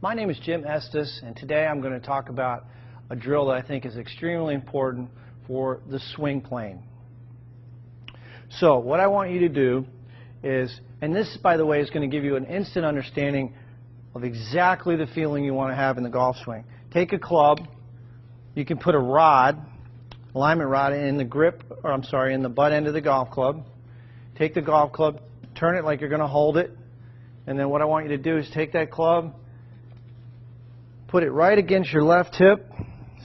My name is Jim Estes, and today I'm going to talk about a drill that I think is extremely important for the swing plane. So what I want you to do is, and this by the way is going to give you an instant understanding of exactly the feeling you want to have in the golf swing. Take a club, you can put a rod, alignment rod in the grip, or I'm sorry, in the butt end of the golf club. Take the golf club, turn it like you're going to hold it, and then what I want you to do is take that club, put it right against your left hip,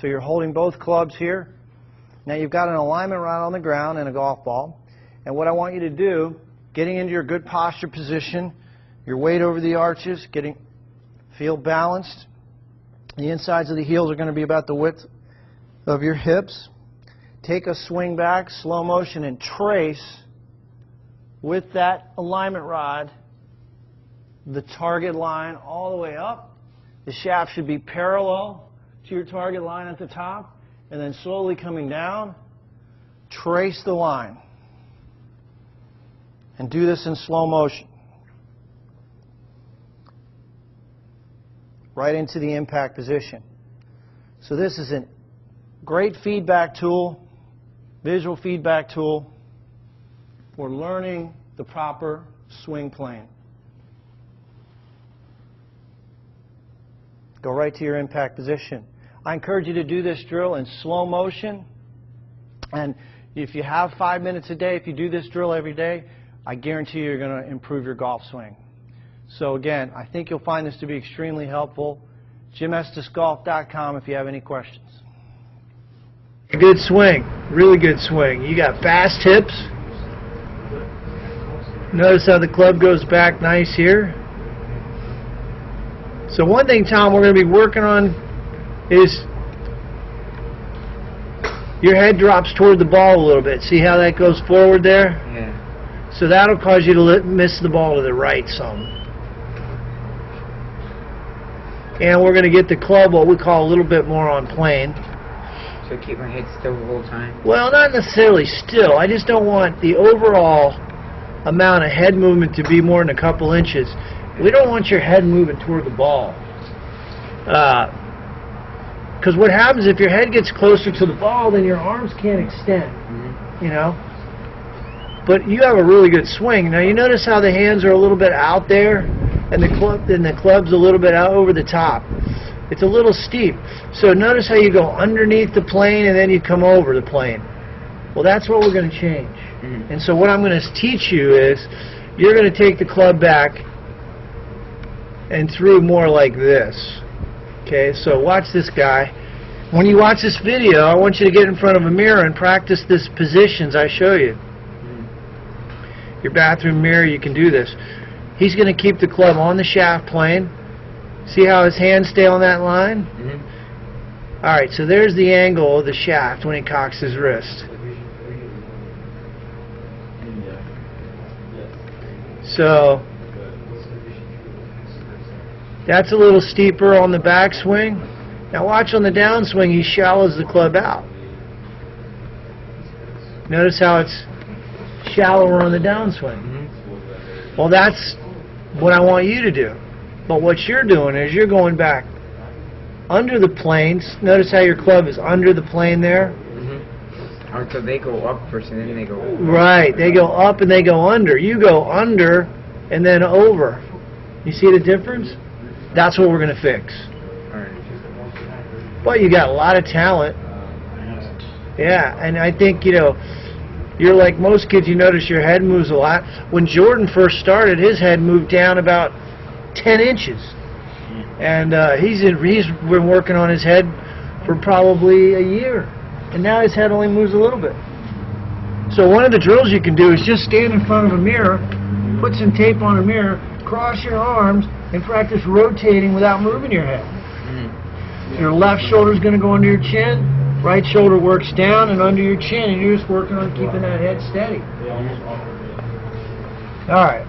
so you're holding both clubs here. Now you've got an alignment rod on the ground and a golf ball, and what I want you to do, getting into your good posture position, your weight over the arches, feel balanced. The insides of the heels are going to be about the width of your hips. Take a swing back, slow motion, and trace with that alignment rod the target line all the way up. The shaft should be parallel to your target line at the top, and then slowly coming down, trace the line. And do this in slow motion. Right into the impact position. So this is a great feedback tool, visual feedback tool for learning the proper swing plane. Go right to your impact position. I encourage you to do this drill in slow motion, and if you have 5 minutes a day, if you do this drill every day, I guarantee you're going to improve your golf swing. So again, I think you'll find this to be extremely helpful. JimEstesGolf.com if you have any questions. A good swing, really good swing. You got fast hips. Notice how the club goes back nice here. So one thing, Tom, we're going to be working on is your head drops toward the ball a little bit. See how that goes forward there? Yeah. So that'll cause you to miss the ball to the right some. And we're going to get the club what we call a little bit more on plane. So keep my head still the whole time? Well, not necessarily still. I just don't want the overall amount of head movement to be more than a couple inches. We don't want your head moving toward the ball. Because what happens if your head gets closer to the ball, then your arms can't extend. You know? But you have a really good swing. Now you notice how the hands are a little bit out there, and the club's a little bit out over the top. It's a little steep. So notice how you go underneath the plane and then you come over the plane. Well, that's what we're going to change. And so what I'm going to teach you is you're going to take the club back and through more like this. Okay, so watch this guy. When you watch this video, I want you to get in front of a mirror and practice these positions I show you. Your bathroom mirror, you can do this. He's going to keep the club on the shaft plane. See how his hands stay on that line? Alright, so there's the angle of the shaft when he cocks his wrist. So that's a little steeper on the backswing. Now watch on the downswing, he shallows the club out. Notice how it's shallower on the downswing. Well, that's what I want you to do. But what you're doing is you're going back under the planes. Notice how your club is under the plane there? So they go up first and then they go over. Right, they go up and they go under. You go under and then over. You see the difference? That's what we're going to fix. Well, you got a lot of talent. Yeah, and I think, you know, you're like most kids, you notice your head moves a lot. When Jordan first started, his head moved down about 10 inches. And he's been working on his head for probably a year. And now his head only moves a little bit. So one of the drills you can do is just stand in front of a mirror, put some tape on a mirror, cross your arms, and practice rotating without moving your head. Your left shoulder is going to go under your chin, right shoulder works down and under your chin, and you're just working on keeping that head steady. All right.